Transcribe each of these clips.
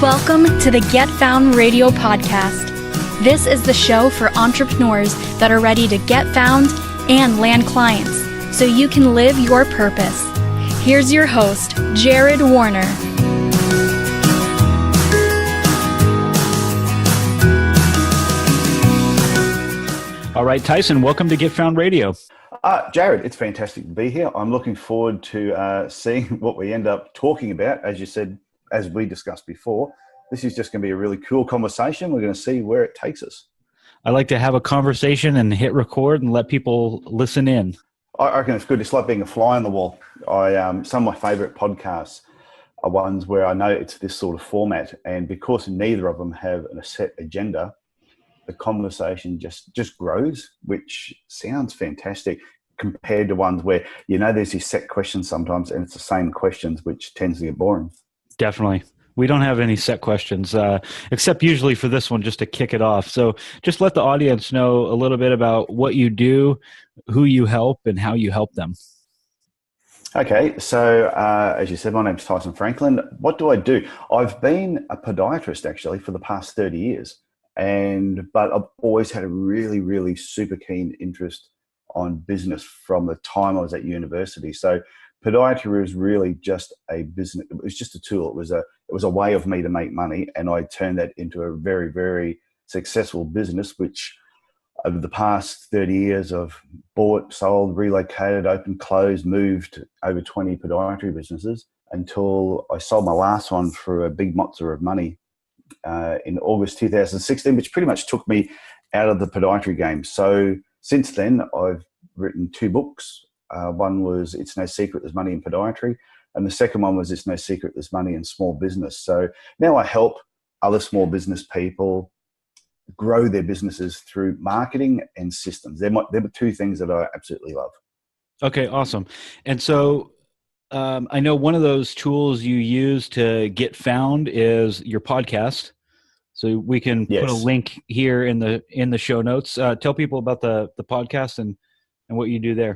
Welcome to the Get Found Radio podcast. This is the show for entrepreneurs that are ready to get found and land clients so you can live your purpose. Here's your host, Jared Warner. All right, Tyson, welcome to Get Found Radio. Jared, it's fantastic to be here. I'm looking forward to seeing what we end up talking about. As you said, as we discussed before, this is just going to be a really cool conversation. We're going to see where it takes us. I like to have a conversation and hit record and let people listen in. I reckon it's good. It's like being a fly on the wall. Some of my favorite podcasts are ones where I know it's this sort of format, and because neither of them have a set agenda, the conversation just grows, which sounds fantastic compared to ones where, there's these set questions sometimes and it's the same questions, which tends to get boring. Definitely. We don't have any set questions, except usually for this one, just to kick it off. So just let the audience know a little bit about what you do, who you help, and how you help them. Okay, so as you said, my name's Tyson Franklin. What do I do? I've been a podiatrist actually for the past 30 years. But I've always had a really, really super keen interest on business from the time I was at university. So podiatry was really just a business. It was just a tool. It was a way of me to make money, and I turned that into a very, very successful business, which over the past 30 years I've bought, sold, relocated, opened, closed, moved over 20 podiatry businesses until I sold my last one for a big mozza of money in August 2016, which pretty much took me out of the podiatry game. So since then, I've written 2 books. One was It's No Secret There's Money in Podiatry, and the second one was It's No Secret There's Money in Small Business. So now I help other small business people grow their businesses through marketing and systems. They're the 2 things that I absolutely love. Okay, awesome. And so I know one of those tools you use to get found is your podcast. So we can put a link here in the show notes. Tell people about the podcast and what you do there.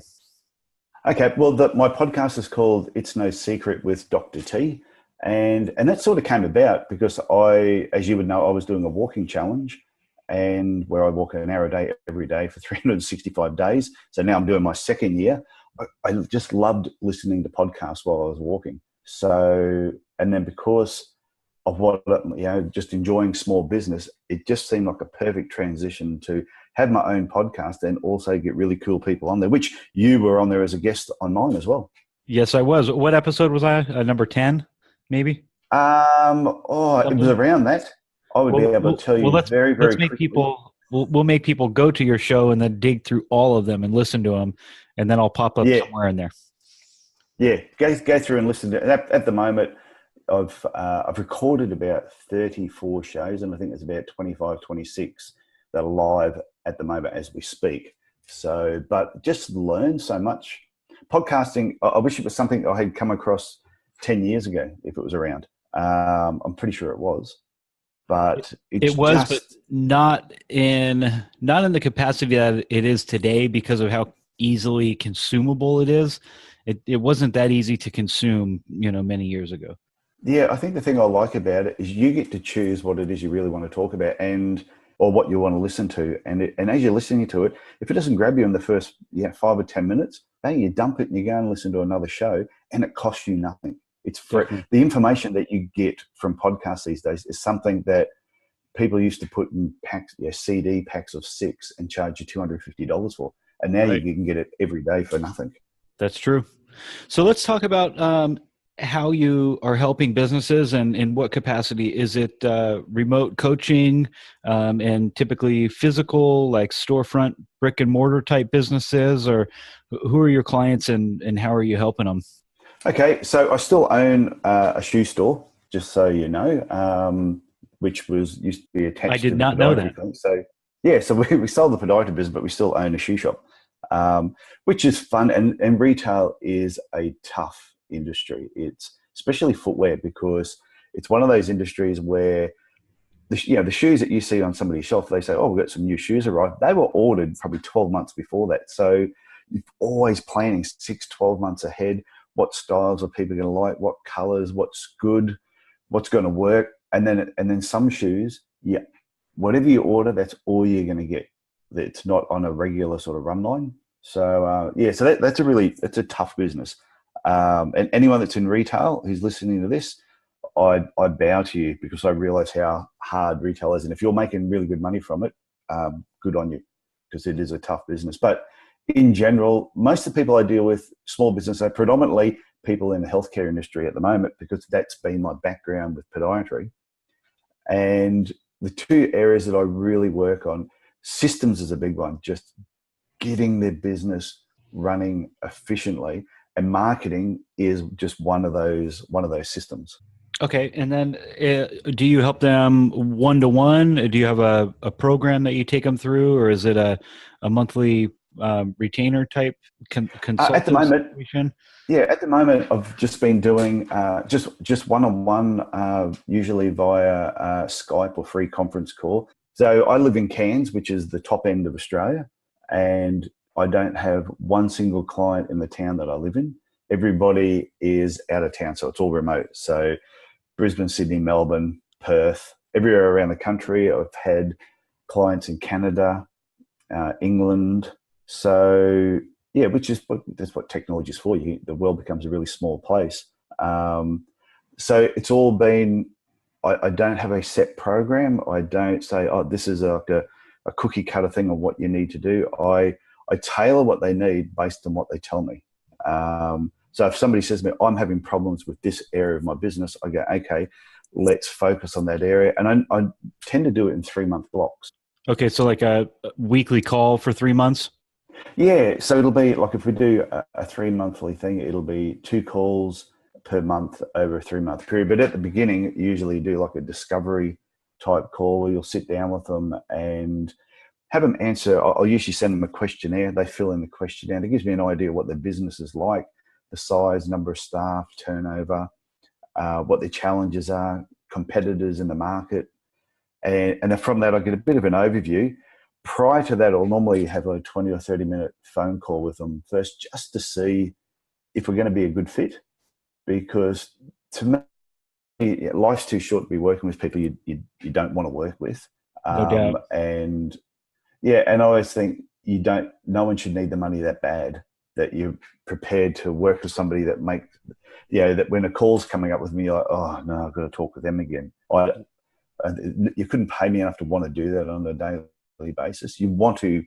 Okay, well, my podcast is called It's No Secret with Dr. T. And that sort of came about because as you would know, I was doing a walking challenge, and where I walk an hour a day every day for 365 days. So now I'm doing my second year. I just loved listening to podcasts while I was walking. So, and then because of what, just enjoying small business, it just seemed like a perfect transition to have my own podcast and also get really cool people on there, which you were on there as a guest on mine as well. Yes, I was. What episode was I? Number 10, maybe? It was around that. I would be able to tell you very, very quickly. We'll make people go to your show and then dig through all of them and listen to them, and then I'll pop up somewhere in there. Yeah, go through and listen to it. At the moment, I've recorded about 34 shows, and I think there's about 25, 26 that are live at the moment as we speak. So, but just learn so much. Podcasting, I wish it was something I had come across 10 years ago if it was around. I'm pretty sure it was. But it was, but not in the capacity that it is today because of how easily consumable it is. It wasn't that easy to consume, many years ago. Yeah, I think the thing I like about it is you get to choose what it is you really want to talk about or what you want to listen to. And as you're listening to it, if it doesn't grab you in the first 5 or 10 minutes, bang, you dump it and you go and listen to another show, and it costs you nothing. It's free. Mm-hmm. The information that you get from podcasts these days is something that people used to put in packs, CD packs of 6 and charge you $250 for. And now you can get it every day for nothing. That's true. So let's talk about how you are helping businesses and in what capacity. Is it remote coaching and typically physical, like storefront, brick and mortar type businesses, or who are your clients and how are you helping them? Okay, so I still own a shoe store, just so you know, which used to be attached. I did not know that. Thing. So we sold the podiatry business, but we still own a shoe shop, which is fun. And retail is a tough industry. It's especially footwear, because it's one of those industries where the shoes that you see on somebody's shelf, they say, "Oh, we've got some new shoes arrived." They were ordered probably 12 months before that. So you're always planning 6-12 months ahead. What styles are people going to like? What colors? What's good? What's going to work? and then some shoes, yeah, whatever you order, that's all you're going to get. It's not on a regular sort of run line. So so that's a tough business. And anyone that's in retail who's listening to this, I bow to you, because I realize how hard retail is. And if you're making really good money from it, good on you, because it is a tough business. But in general, most of the people I deal with, small business, are predominantly people in the healthcare industry at the moment, because that's been my background with podiatry. And the two areas that I really work on, systems is a big one, just getting their business running efficiently, and marketing is just one of those systems. Okay. And then do you help them one-to-one? Do you have a program that you take them through, or is it a monthly retainer type consultant At the moment, situation? Yeah, at the moment, I've just been doing just one-on-one, usually via Skype or free conference call. So I live in Cairns, which is the top end of Australia, and I don't have one single client in the town that I live in. Everybody is out of town, so it's all remote. So Brisbane, Sydney, Melbourne, Perth, everywhere around the country. I've had clients in Canada, England. So yeah, that's what technology is for. The world becomes a really small place. So it's all been. I don't have a set program. I don't say, oh, this is a cookie cutter thing of what you need to do. I tailor what they need based on what they tell me. So if somebody says to me, I'm having problems with this area of my business, I go, okay, let's focus on that area. And I tend to do it in 3-month blocks. Okay. So like a weekly call for 3 months? Yeah. So it'll be like, if we do a 3-monthly thing, it'll be 2 calls per month over a 3-month period. But at the beginning, usually do like a discovery type call where you'll sit down with them and have them answer. I'll usually send them a questionnaire. They fill in the questionnaire. It gives me an idea of what their business is like, the size, number of staff, turnover, what their challenges are, competitors in the market. And then from that, I get a bit of an overview. Prior to that, I'll normally have a 20 or 30-minute phone call with them first, just to see if we're going to be a good fit. Because to me, life's too short to be working with people you don't want to work with. No doubt. And yeah, and I always think no one should need the money that bad that you're prepared to work with somebody that that when a call's coming up with me, like, oh no, I've got to talk with them again. You couldn't pay me enough to want to do that on a daily basis. You want to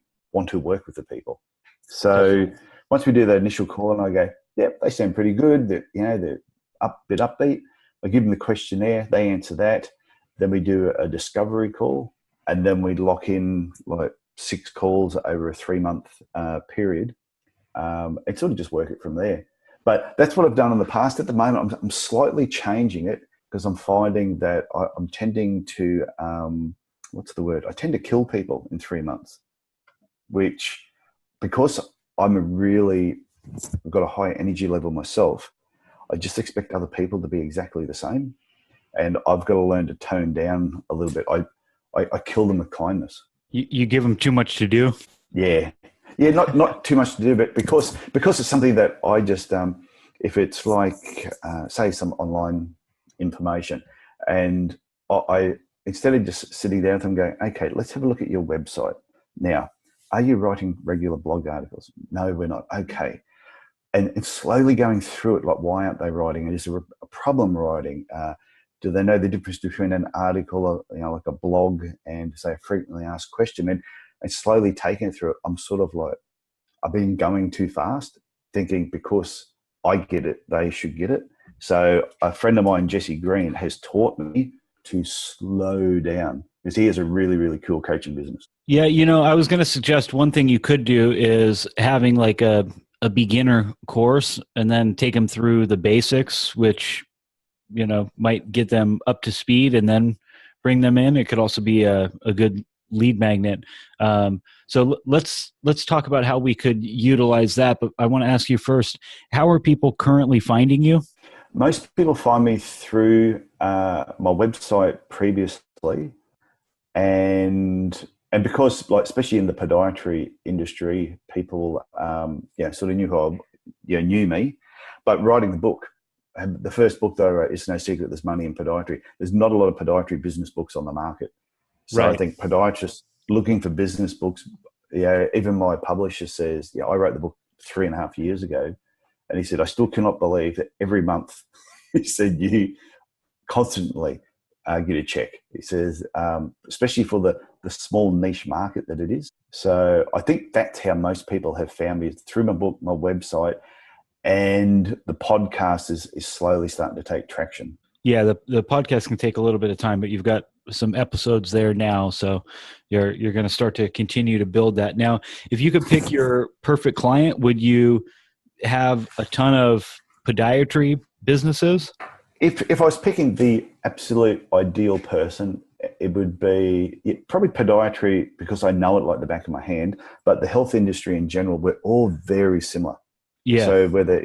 work with the people. So once we do that initial call, and I go, yeah, they sound pretty good. They're bit upbeat. I give them the questionnaire. They answer that. Then we do a discovery call, and then we lock in like 6 calls over a 3-month period, and sort of just work it from there. But that's what I've done in the past. At the moment, I'm slightly changing it, because I'm finding that I'm tending to, I tend to kill people in 3 months, which, because I've got a high energy level myself, I just expect other people to be exactly the same. And I've got to learn to tone down a little bit. I kill them with kindness. You give them too much to do? Yeah. Yeah, not too much to do, but because it's something that I just, if it's like, say, some online information, and I instead of just sitting down with them going, okay, let's have a look at your website. Now, are you writing regular blog articles? No, we're not. Okay. And slowly going through it, like, why aren't they writing? Is there a problem writing? Do they know the difference between an article, like a blog, and, say, a frequently asked question? And slowly taking it through it, I'm sort of like, I've been going too fast, thinking because I get it, they should get it. So a friend of mine, Jesse Green, has taught me to slow down, because he has a really, really cool coaching business. Yeah, I was going to suggest one thing you could do is having like a beginner course, and then take them through the basics, which, might get them up to speed, and then bring them in. It could also be a good lead magnet. So let's talk about how we could utilize that. But I want to ask you first, how are people currently finding you? Most people find me through my website previously, and because, like, especially in the podiatry industry, people sort of knew me, but writing the book, the first book that I wrote, It's No Secret There's Money in Podiatry. There's not a lot of podiatry business books on the market. So Right. I think podiatrists looking for business books, even my publisher says, I wrote the book 3.5 years ago. And he said, I still cannot believe that every month, he said, you constantly get a check. He says, especially for the small niche market that it is. So I think that's how most people have found me, through my book, my website, and the podcast is slowly starting to take traction. Yeah, the podcast can take a little bit of time, but you've got some episodes there now, so you're going to start to continue to build that. Now, if you could pick your perfect client, would you have a ton of podiatry businesses? If I was picking the absolute ideal person, it would be probably podiatry, because I know it like the back of my hand. But the health industry in general, we're all very similar. Yeah. So whether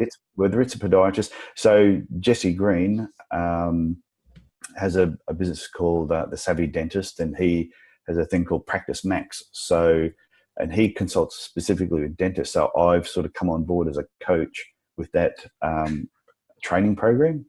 it's a podiatrist, so Jesse Green has a business called the Savvy Dentist, and he has a thing called Practice Max. So, and he consults specifically with dentists. So I've sort of come on board as a coach with that training program,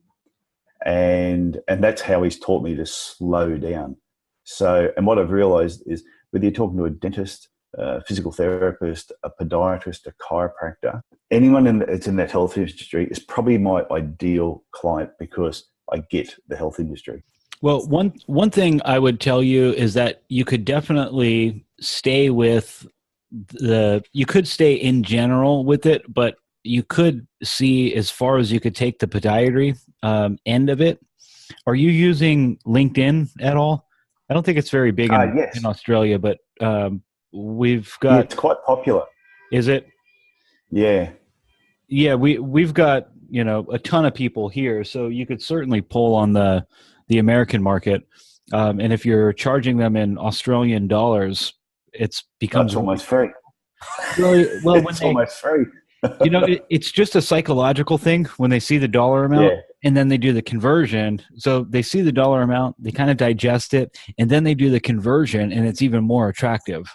and that's how he's taught me to slow down. So, and what I've realized is, whether you're talking to a dentist, a physical therapist, a podiatrist, a chiropractor, anyone that's in that health industry is probably my ideal client, because I get the health industry. Well, one thing I would tell you is that you could definitely stay with you could stay in general with it, but you could see as far as you could take the podiatry end of it. Are you using LinkedIn at all? I don't think it's very big in Australia, but we've got. Yeah, it's quite popular. Is it? Yeah. Yeah, we've got a ton of people here, so you could certainly pull on the American market, and if you're charging them in Australian dollars, it's becomes almost free. Really, well, it's almost free. It's just a psychological thing when they see the dollar amount, and then they do the conversion. So they see the dollar amount, they kind of digest it, and then they do the conversion, and it's even more attractive.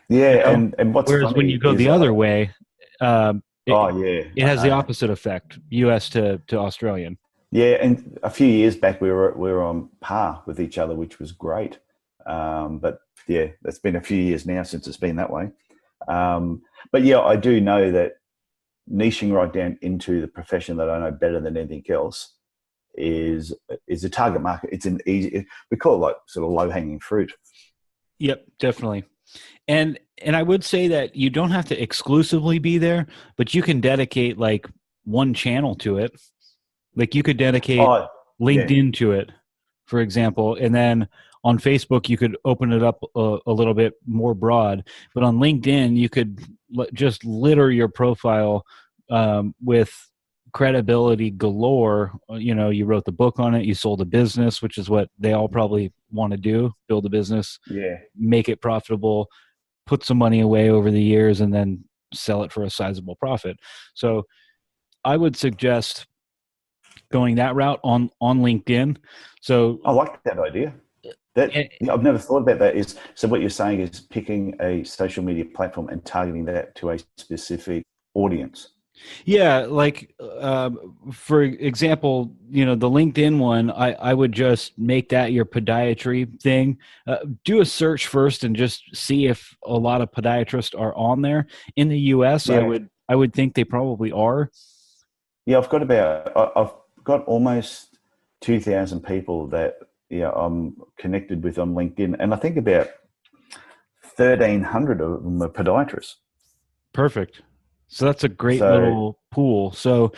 Yeah, and what's whereas when you go the other way, it has the opposite effect, US to Australian. Yeah, and a few years back we were on par with each other, which was great. But yeah, it's been a few years now since it's been that way. But yeah, I do know that niching right down into the profession that I know better than anything else is a target market. It's an easy, we call it like sort of low hanging fruit. Yep, definitely. And I would say that you don't have to exclusively be there, but you can dedicate like one channel to it. Like you could dedicate LinkedIn to it, for example, and then on Facebook you could open it up a little bit more broad. But on LinkedIn you could just litter your profile with credibility galore. You wrote the book on it, you sold a business, which is what they all probably want to do, build a business, make it profitable, put some money away over the years, and then sell it for a sizable profit. So I would suggest going that route on LinkedIn. So I like that idea. I've never thought about that. So what you're saying is picking a social media platform and targeting that to a specific audience. Yeah, like for example, the LinkedIn one, I would just make that your podiatry thing. Do a search first and just see if a lot of podiatrists are on there. In the US, I would think they probably are. Yeah, I've got almost 2,000 people that I'm connected with on LinkedIn, and I think about 1,300 of them are podiatrists. Perfect. So that's a great little pool. So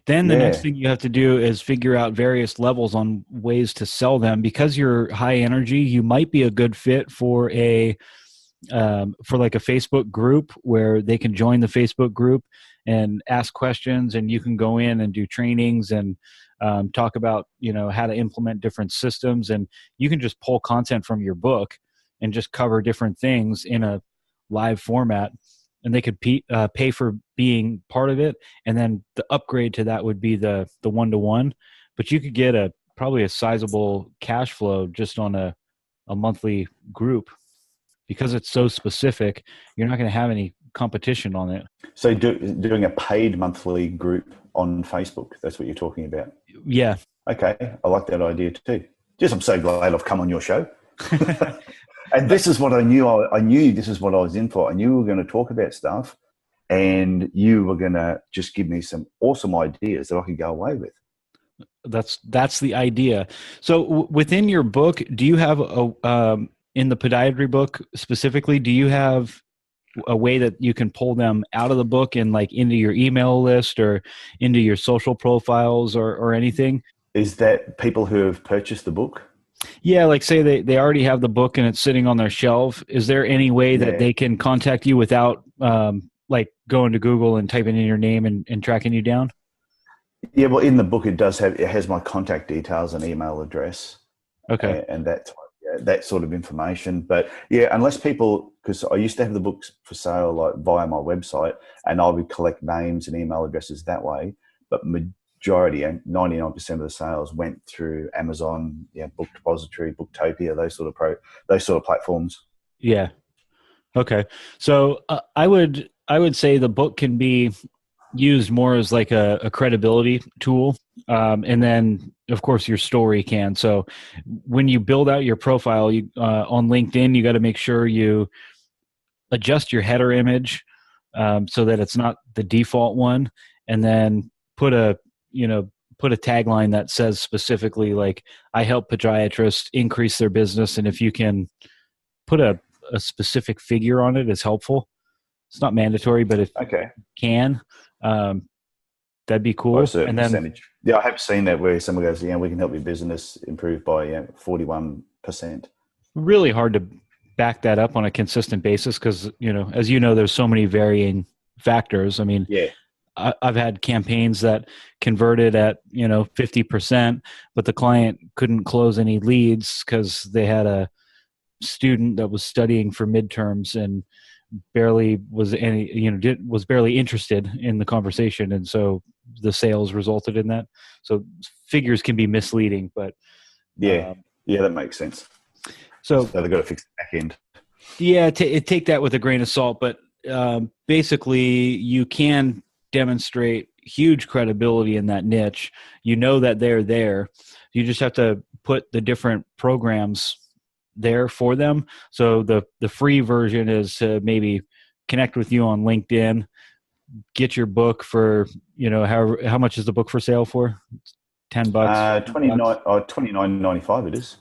then the next thing you have to do is figure out various levels on ways to sell them. Because you're high energy, you might be a good fit for like a Facebook group where they can join the Facebook group and ask questions, and you can go in and do trainings and talk about how to implement different systems, and you can just pull content from your book and just cover different things in a live format, and they could pay for being part of it. And then the upgrade to that would be the one-to-one, but you could get probably a sizable cash flow just on a monthly group. Because it's so specific, you're not going to have any competition on it. So doing a paid monthly group on Facebook, that's what you're talking about? Yeah. Okay, I like that idea too. I'm so glad I've come on your show. And this is what I knew. I knew this is what I was in for. I knew we were going to talk about stuff, and you were going to just give me some awesome ideas that I could go away with. That's the idea. So within your book, do you have in the podiatry book specifically, do you have a way that you can pull them out of the book and like into your email list or into your social profiles or anything? Is that people who have purchased the book? Yeah, like say they already have the book and it's sitting on their shelf. Is there any way that they can contact you without like going to Google and typing in your name and tracking you down? Yeah, well, in the book it has my contact details and email address. Okay. And that sort of information. But yeah, unless people, because I used to have the books for sale like via my website, and I would collect names and email addresses that way. But majority, and 99% of the sales went through Amazon, Book Depository, Booktopia, those sort of platforms. Yeah. Okay. So I would say the book can be used more as like a credibility tool. And then of course your story can. So when you build out your profile on LinkedIn, you got to make sure you adjust your header image so that it's not the default one, and then put a tagline that says specifically like, I help podiatrists increase their business. And if you can put a specific figure on it, is helpful. It's not mandatory, but if you can, that'd be cool. Or a certain percentage. Yeah, I have seen that where someone goes, we can help your business improve by 41%. Really hard to back that up on a consistent basis because, as you know, there's so many varying factors. I mean, I've had campaigns that converted at 50%, but the client couldn't close any leads because they had a student that was studying for midterms and barely was barely interested in the conversation, and so the sales resulted in that. So figures can be misleading, but that makes sense. So they've got to fix the back end. Yeah, take that with a grain of salt, but basically you can demonstrate huge credibility in that niche. That they're there. You just have to put the different programs there for them. So the free version is to maybe connect with you on LinkedIn, get your book for, how much is the book for sale for? $10? $29.95 it is.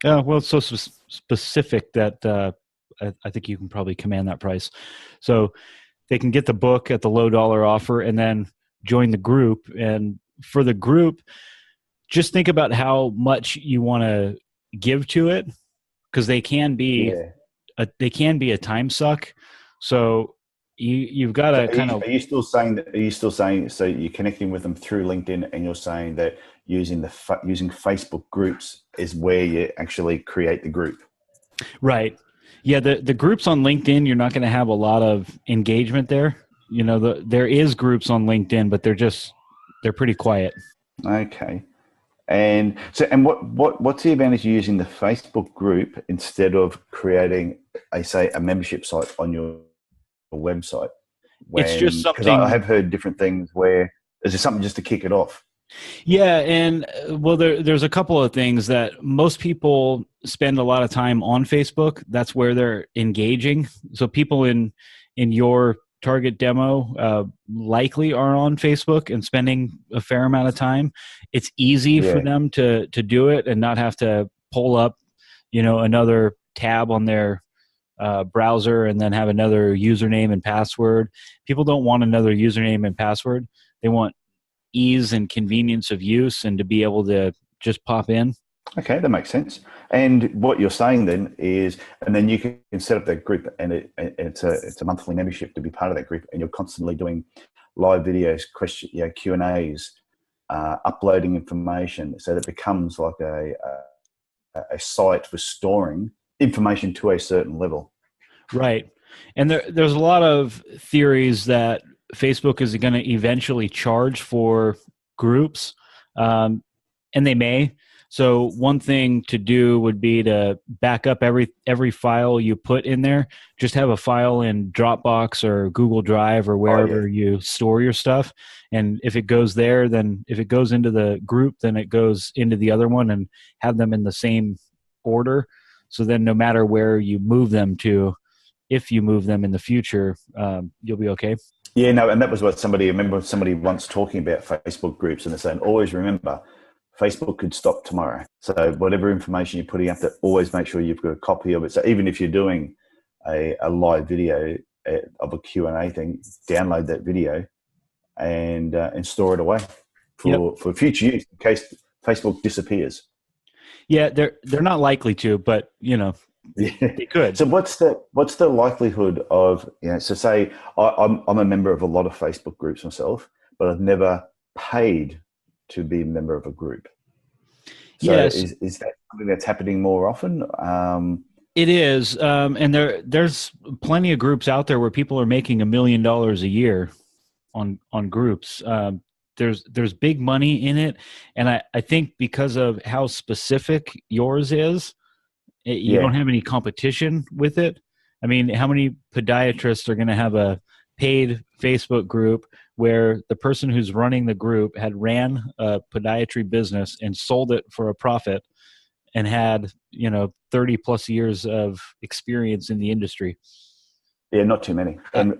Yeah, well, it's so specific that I think you can probably command that price. So they can get the book at the low dollar offer and then join the group. And for the group, just think about how much you want to give to it, because they can be a time suck. So you've got to Are you still saying so you're connecting with them through LinkedIn, and you're saying that using Facebook groups is where you actually create the group? Right. Yeah, the groups on LinkedIn, you're not going to have a lot of engagement there. There is groups on LinkedIn, but they're pretty quiet. Okay. And so, what's the advantage of using the Facebook group instead of creating a membership site on your website? It's just something. Because I have heard different things where is there something just to kick it off? Yeah, and there's a couple of things that most people spend a lot of time on Facebook. That's where they're engaging. So people in your target demo likely are on Facebook and spending a fair amount of time. It's easy for them to do it and not have to pull up, another tab on their browser and then have another username and password. People don't want another username and password. They want ease and convenience of use and to be able to just pop in. Okay, that makes sense. And what you're saying then is, and then you can set up that group, and it's a monthly membership to be part of that group, and you're constantly doing live videos, Q&As, uploading information, so that it becomes like a site for storing information to a certain level. Right. And there's a lot of theories that Facebook is going to eventually charge for groups, and they may. So one thing to do would be to back up every file you put in there. Just have a file in Dropbox or Google Drive or Oh yeah. wherever you store your stuff. And if it goes there, then if it goes into the group, then it goes into the other one, and have them in the same order. So then no matter where you move them to, if you move them in the future, you'll be okay. Yeah, no, and that was what I remember somebody once talking about Facebook groups, and they're saying, always remember, Facebook could stop tomorrow. So whatever information you're putting up there, always make sure you've got a copy of it. So even if you're doing a live video of a Q&A thing, download that video and store it away for future use in case Facebook disappears. Yeah, they're not likely to, but they could. So what's the likelihood of, so say I'm a member of a lot of Facebook groups myself, but I've never paid to be a member of a group. So yes. Is that something that's happening more often? It is. And there's plenty of groups out there where people are making $1 million a year on groups. There's big money in it. And I think because of how specific yours is, you don't have any competition with it. I mean, how many podiatrists are going to have a paid Facebook group where the person who's running the group had ran a podiatry business and sold it for a profit and had 30 plus years of experience in the industry? Yeah, not too many. And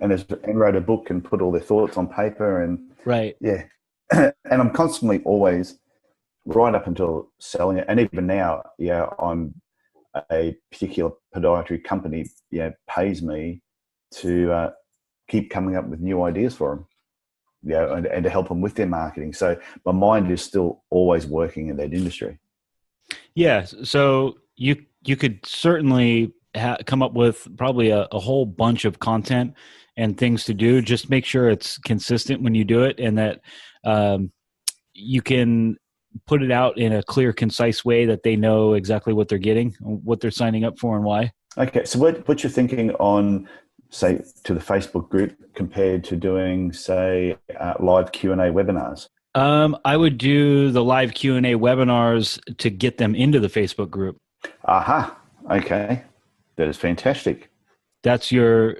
wrote a book and put all their thoughts on paper and right. Yeah. And I'm constantly always, right up until selling it, and even now, I'm a particular podiatry company pays me to keep coming up with new ideas for them, and to help them with their marketing. So my mind is still always working in that industry. Yeah, so you could certainly come up with probably a whole bunch of content and things to do. Just make sure it's consistent when you do it, and that you can put it out in a clear, concise way that they know exactly what they're getting, what they're signing up for, and why. Okay, so what you're thinking on, say, to the Facebook group compared to doing, say, live Q&A webinars? I would do the live Q&A webinars to get them into the Facebook group. Aha. Okay. That is fantastic. That's your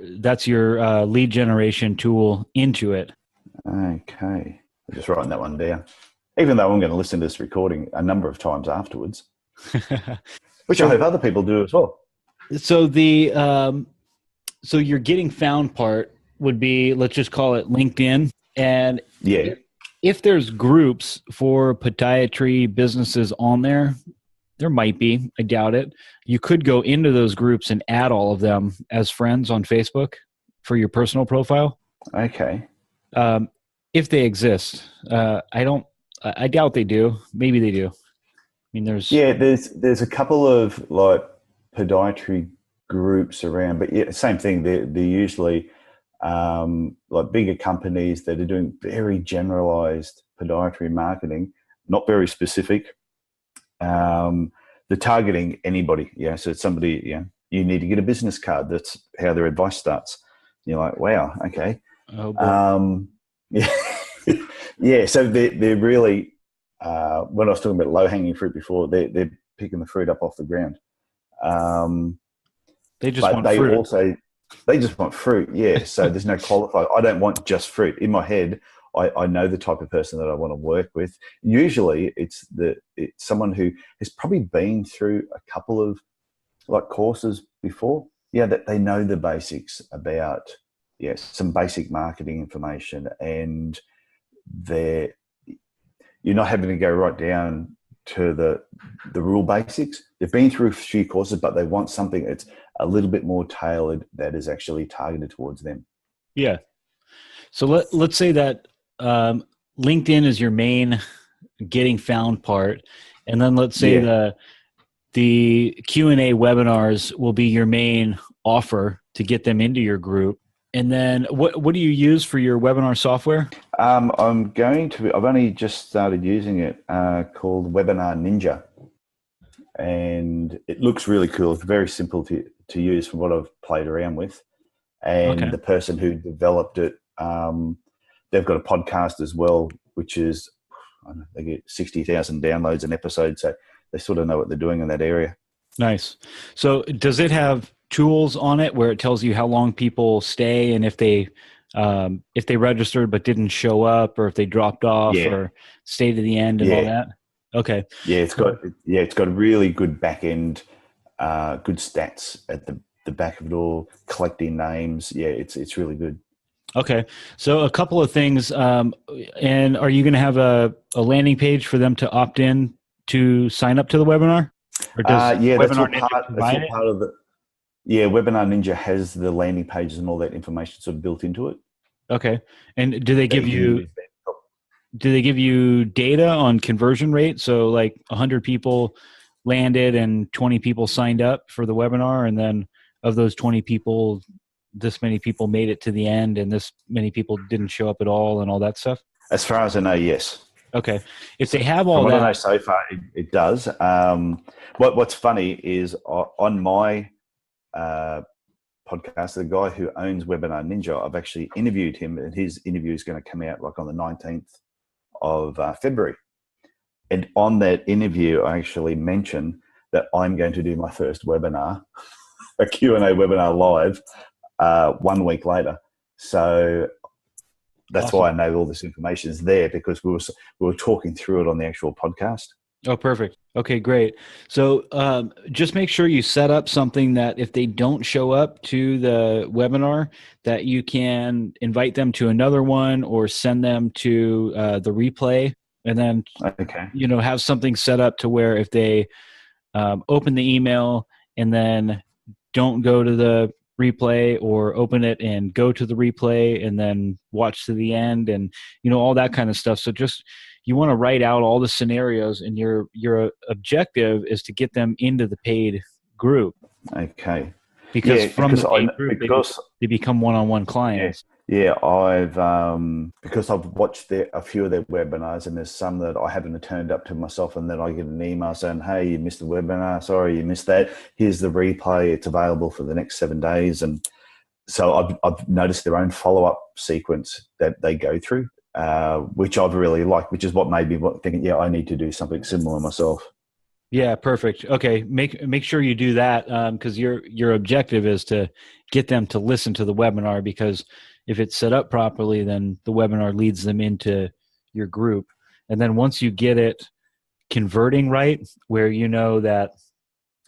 lead generation tool into it. Okay. I'm just writing that one down. Even though I'm going to listen to this recording a number of times afterwards, which I hope other people do as well. So so your getting found part would be, let's just call it LinkedIn. And if there's groups for podiatry businesses on there might be, I doubt it. You could go into those groups and add all of them as friends on Facebook for your personal profile. Okay. If they exist. I doubt they do. Maybe they do. I mean, there's a couple of like podiatry groups around, but same thing. They're usually like bigger companies that are doing very generalized podiatry marketing, not very specific. They're targeting anybody. So it's somebody, you need to get a business card. That's how their advice starts. You're like, wow, okay. Oh, boy. Yeah, so they're really, when I was talking about low-hanging fruit before, they're picking the fruit up off the ground. They just want fruit. They just want fruit, so there's no qualifier. I don't want just fruit. In my head, I know the type of person that I want to work with. Usually it's someone who has probably been through a couple of like courses before, that they know the basics about, some basic marketing information, and you're not having to go right down to the real basics. They've been through a few courses, but they want something that's a little bit more tailored, that is actually targeted towards them. Yeah. So let's say that LinkedIn is your main getting found part, and then let's say the Q&A webinars will be your main offer to get them into your group. And then what do you use for your webinar software? I've only just started using it, called Webinar Ninja. And it looks really cool. It's very simple to use from what I've played around with. And the person who developed it, they've got a podcast as well, which is, I don't know, they get 60,000 downloads an episode. So they sort of know what they're doing in that area. Nice. So does it have tools on it where it tells you how long people stay and if they registered but didn't show up, or if they dropped off Yeah, or stayed to the end and all yeah, that? Okay. yeah. It's got really good back end, good stats at the back of it all, collecting names. Yeah, it's really good. Okay. So a couple of things. And are you going to have a landing page for them to opt in to sign up to the webinar? Or does Yeah, Webinar Ninja provide it? part of the. Yeah, Webinar Ninja has the landing pages and all that information sort of built into it. Okay. And do they That give you can you use. data on conversion rate? So like 100 people landed and 20 people signed up for the webinar, and then of those 20 people, this many people made it to the end and this many people didn't show up at all and all that stuff? As far as I know, yes. Okay. If they have From all what I know that, so far, it does. What's funny is on my podcast, the guy who owns Webinar Ninja, I've actually interviewed him, and his interview is going to come out like on the 19th of February. And on that interview, I actually mentioned that I'm going to do my first webinar, a Q&A webinar live 1 week later. So that's awesome. why I know all this information is there, because we were talking through it on the actual podcast. Oh, perfect. Okay, great. So just make sure you set up something that if they don't show up to the webinar, that you can invite them to another one or send them to the replay, and then Okay. have something set up to where if they open the email and then don't go to the replay, or open it and go to the replay and then watch to the end, and all that kind of stuff. So just you want to write out all the scenarios, and your objective is to get them into the paid group. Okay. Because from the paid group, because they become one-on-one clients. Yeah, I've because I've watched a few of their webinars, and there's some that I haven't turned up to myself, and then I get an email saying, "Hey, you missed the webinar. Sorry, you missed that. Here's the replay. It's available for the next 7 days." And so I've noticed their own follow-up sequence that they go through, which I've really liked, which is what made me thinking, yeah, I need to do something similar myself. Yeah, perfect. Okay, make sure you do that, because your objective is to get them to listen to the webinar, because if it's set up properly, then the webinar leads them into your group. And then once you get it converting right, where that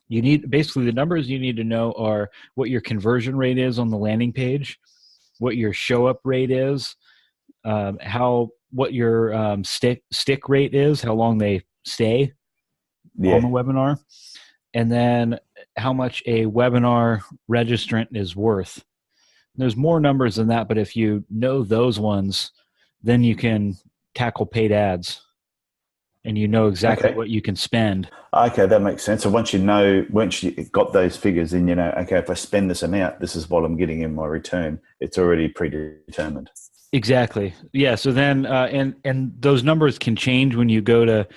you need, basically the numbers you need to know are what your conversion rate is on the landing page, what your show up rate is, what your stick rate is, how long they stay on the webinar, and then how much a webinar registrant is worth. There's more numbers than that, but if you know those ones, then you can tackle paid ads, and exactly what you can spend. Okay, that makes sense. So once you got those figures, then okay, if I spend this amount, this is what I'm getting in my return. It's already predetermined. Exactly. Yeah. So then, and those numbers can change when you go to,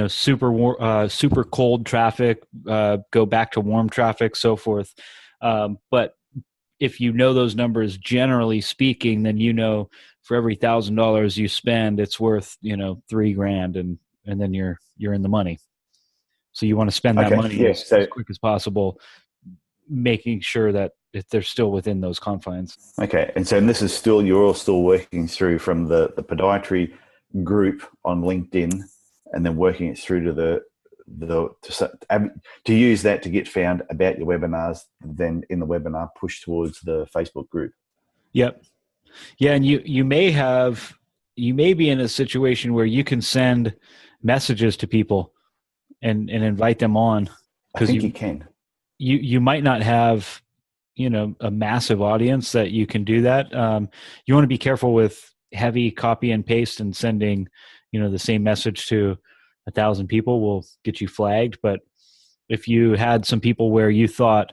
super cold traffic, go back to warm traffic, so forth. But if you know those numbers, generally speaking, then for every $1,000 you spend, it's worth $3,000, and then you're in the money. So you want to spend that money as quick as possible, making sure that if they're still within those confines. Okay, and so this is you're all still working through from the podiatry group on LinkedIn, and then working it through to to use that to get found about your webinars, then in the webinar push towards the Facebook group. Yep. Yeah, and you may be in a situation where you can send messages to people and invite them on. I think you can. You might not have a massive audience that you can do that. You want to be careful with heavy copy and paste and sending the same message to 1,000 people will get you flagged. But if you had some people where you thought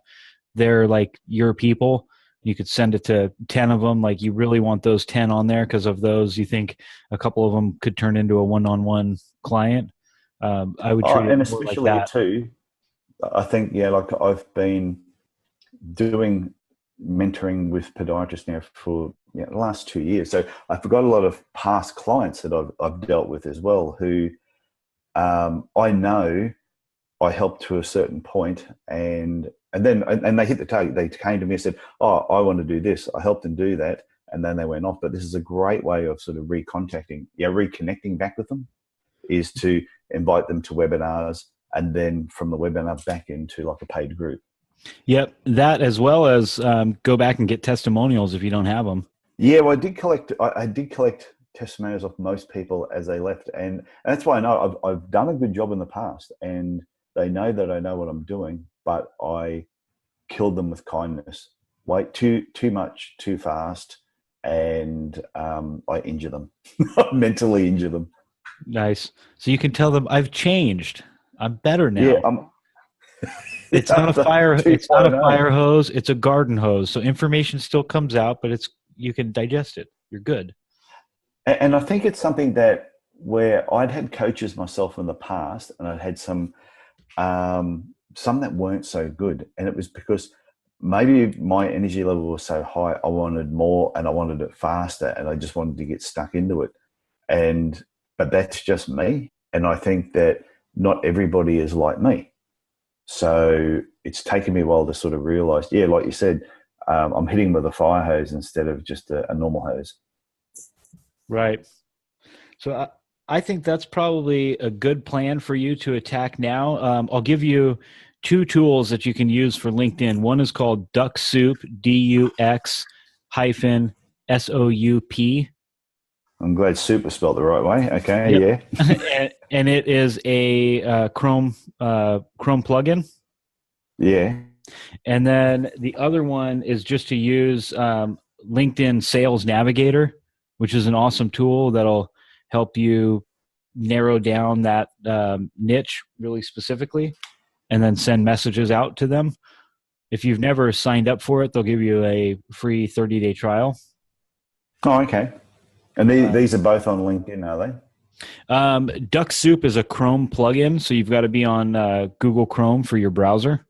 they're like your people, you could send it to 10 of them. Like you really want those 10 on there because of those, you think a couple of them could turn into a one-on-one client. I would treat it and more especially like that. too. I think like I've been doing mentoring with podiatrists now for the last 2 years. So I've got a lot of past clients that I've dealt with as well, who I know I helped to a certain point, and then they hit the target. They came to me and said, "Oh, I want to do this." I helped them do that, and then they went off. But this is a great way of sort of reconnecting back with them, is to invite them to webinars, and then from the webinar back into like a paid group. Yep, that as well as go back and get testimonials if you don't have them. Yeah, well, I did collect testimonials of most people as they left, and that's why I know I've done a good job in the past, and they know that I know what I'm doing, but I killed them with kindness. Wait too much, too fast, and I injure them, mentally injure them. Nice. So you can tell them, I've changed. I'm better now. Yeah, it's not a fire. It's not a fire hose. It's a garden hose. So information still comes out, but you can digest it. You're good. And I think it's something that where I'd had coaches myself in the past, and I'd had some that weren't so good, and it was because maybe my energy level was so high, I wanted more and I wanted it faster, and I just wanted to get stuck into it. But that's just me, and I think that not everybody is like me. So it's taken me a while to sort of realize, yeah, like you said, I'm hitting with a fire hose instead of just a normal hose. Right. So I think that's probably a good plan for you to attack now. I'll give you 2 tools that you can use for LinkedIn. One is called Duck Soup, DUX-SOUP. I'm glad soup is spelled the right way. Okay, yep. Yeah. and it is a Chrome plugin. Yeah. And then the other one is just to use LinkedIn Sales Navigator, which is an awesome tool that'll help you narrow down that niche really specifically and then send messages out to them. If you've never signed up for it, they'll give you a free 30-day trial. Oh, okay. And these are both on LinkedIn, are they? Duck Soup is a Chrome plugin, so you've got to be on Google Chrome for your browser.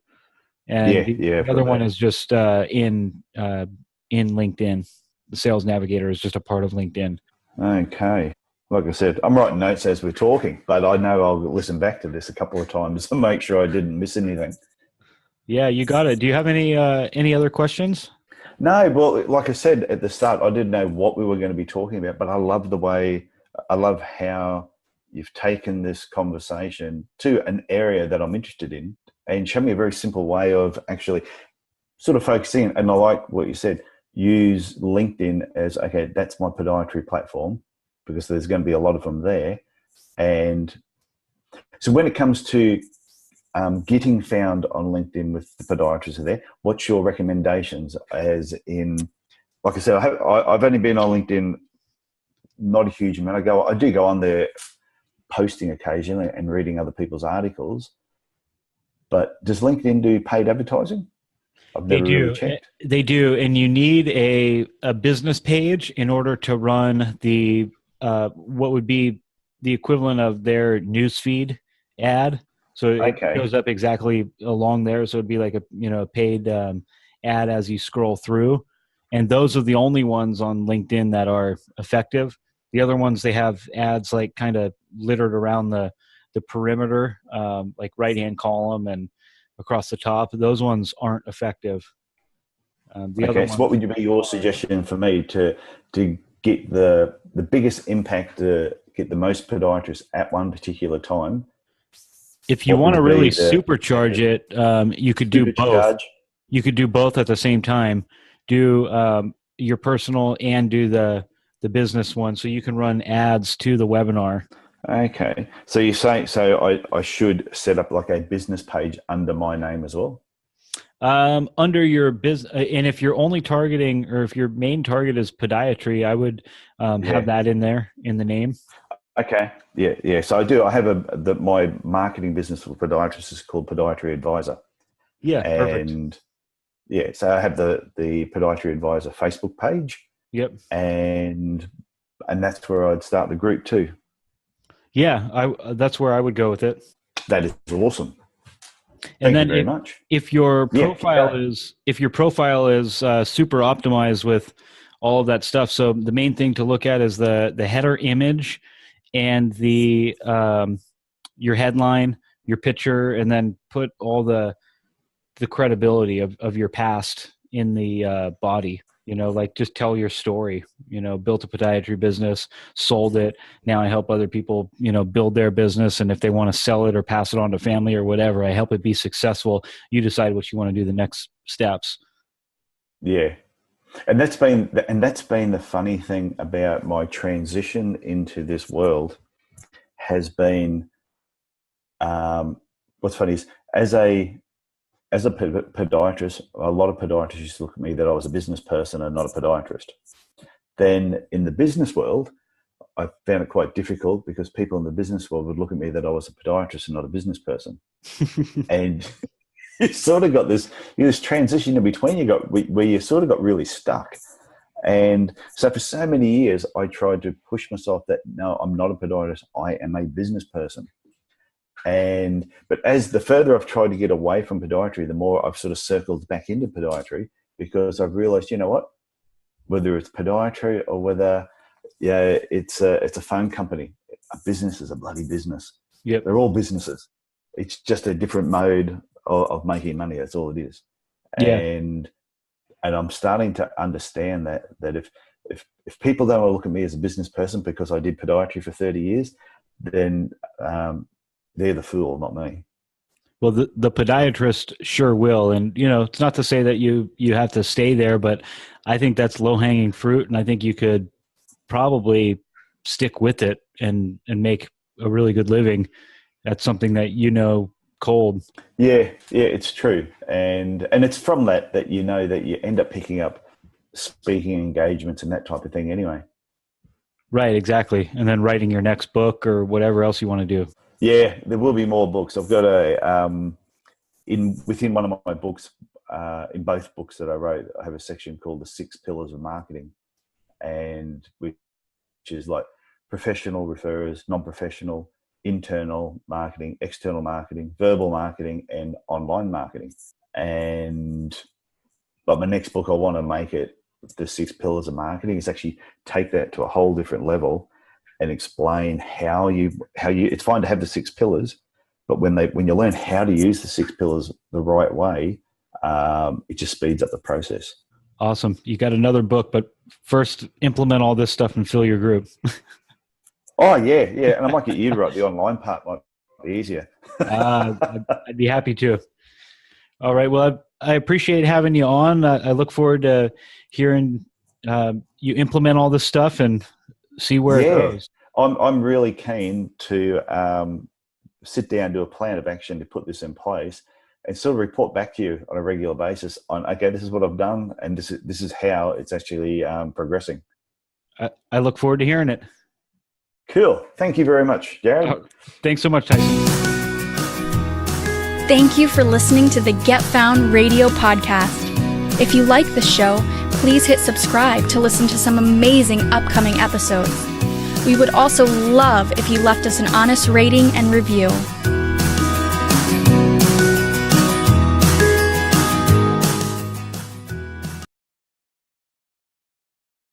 And the other one is just in LinkedIn. The Sales Navigator is just a part of LinkedIn. Okay. Like I said, I'm writing notes as we're talking, but I know I'll listen back to this a couple of times to make sure I didn't miss anything. Yeah, you got it. Do you have any other questions? No, well, like I said at the start, I didn't know what we were going to be talking about, but I love how you've taken this conversation to an area that I'm interested in and show me a very simple way of actually sort of focusing. And I like what you said, use LinkedIn as, okay, that's my podiatry platform, because there's going to be a lot of them there. And so when it comes to getting found on LinkedIn with the podiatrists are there, what's your recommendations? As in, like I said, I've only been on LinkedIn not a huge amount. I do go on there posting occasionally and reading other people's articles, but does LinkedIn do paid advertising? I've never really checked. They do, and you need a business page in order to run the what would be the equivalent of their newsfeed ad. So it goes up exactly along there. So it'd be like a paid ad as you scroll through. And those are the only ones on LinkedIn that are effective. The other ones, they have ads like kind of littered around the perimeter, like right-hand column and across the top. Those ones aren't effective. So what would be your suggestion for me to get the biggest impact, to get the most podiatrists at one particular time? If you want to really supercharge it, you could do both. You could do both at the same time. Do your personal and do the business one, so you can run ads to the webinar. Okay. So you say, I should set up like a business page under my name as well? Under your business, and if you're only targeting, or if your main target is podiatry, I would have that in there in the name. Okay. Yeah. So I do. I have my marketing business for podiatrists is called Podiatry Advisor. Yeah. And perfect. So I have the Podiatry Advisor Facebook page. Yep. And that's where I'd start the group too. Yeah, that's where I would go with it. That is awesome. And Thank you very much. If your profile is super optimized with all of that stuff, so the main thing to look at is the header image and the your headline, your picture and then put all the credibility of your past in the body, like just tell your story, built a podiatry business, sold it. Now I help other people, build their business. And if they want to sell it or pass it on to family or whatever, I help it be successful. You decide what you want to do the next steps. Yeah. And that's been the funny thing about my transition into this world has been, what's funny is as a podiatrist, a lot of podiatrists used to look at me that I was a business person and not a podiatrist. Then in the business world, I found it quite difficult because people in the business world would look at me that I was a podiatrist and not a business person. And you sort of got this transition in between where you sort of got really stuck. And so for so many years, I tried to push myself that, no, I'm not a podiatrist. I am a business person. But as the further I've tried to get away from podiatry, the more I've sort of circled back into podiatry because I've realized, you know what, whether it's podiatry or whether it's a phone company, a business is a bloody business. Yep. They're all businesses. It's just a different mode of making money. That's all it is. Yeah. And I'm starting to understand that if people don't want to look at me as a business person because I did podiatry for 30 years, then they're the fool, not me. Well, the podiatrist sure will. And, it's not to say that you have to stay there, but I think that's low-hanging fruit. And I think you could probably stick with it and make a really good living. That's something that cold. Yeah, it's true. And it's from that that you end up picking up speaking engagements and that type of thing anyway. Right, exactly. And then writing your next book or whatever else you want to do. Yeah, there will be more books. I've got within one of my books, in both books that I wrote, I have a section called The 6 Pillars of Marketing, and which is like professional referrers, non-professional, internal marketing, external marketing, verbal marketing, and online marketing. But my next book, I want to make it The 6 Pillars of Marketing, is actually take that to a whole different level and explain how you it's fine to have the 6 pillars, but when you learn how to use the 6 pillars the right way, it just speeds up the process. Awesome. You got another book, but first implement all this stuff and fill your group. Oh yeah. And I might get you to write the online part, might be easier. I'd be happy to. All right. Well, I appreciate having you on. I look forward to hearing you implement all this stuff and see where it goes. I'm really keen to sit down, do a plan of action to put this in place and sort of report back to you on a regular basis on, okay, this is what I've done and this is how it's actually progressing. I look forward to hearing it. Cool. Thank you very much, Jared. Thanks so much, Tyson. Thank you for listening to the Get Found Radio podcast. If you like the show, please hit subscribe to listen to some amazing upcoming episodes. We would also love if you left us an honest rating and review.